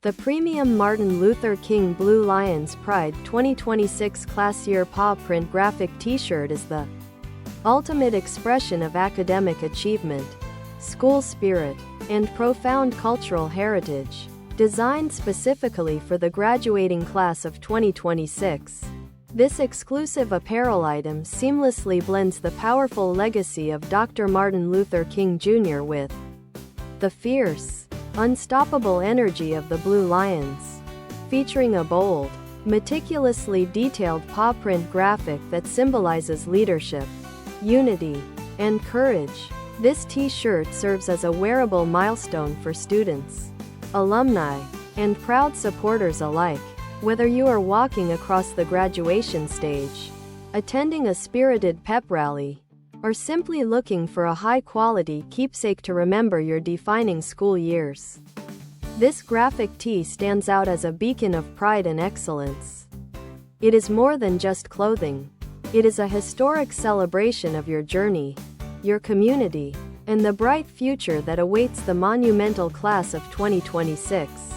The premium Martin Luther King Blue Lions Pride 2026 class year paw print graphic t-shirt is the ultimate expression of academic achievement, school spirit, and profound cultural heritage. Designed specifically for the graduating class of 2026, this exclusive apparel item seamlessly blends the powerful legacy of Dr. Martin Luther King Jr. with the fierce, unstoppable energy of the Blue Lions. Featuring a bold, meticulously detailed paw print graphic that symbolizes leadership, unity, and courage, this t-shirt serves as a wearable milestone for students, alumni, and proud supporters alike. Whether you are walking across the graduation stage, attending a spirited pep rally, or simply looking for a high-quality keepsake to remember your defining school years, this graphic tee stands out as a beacon of pride and excellence. It is more than just clothing. It is a historic celebration of your journey, your community, and the bright future that awaits the monumental class of 2026.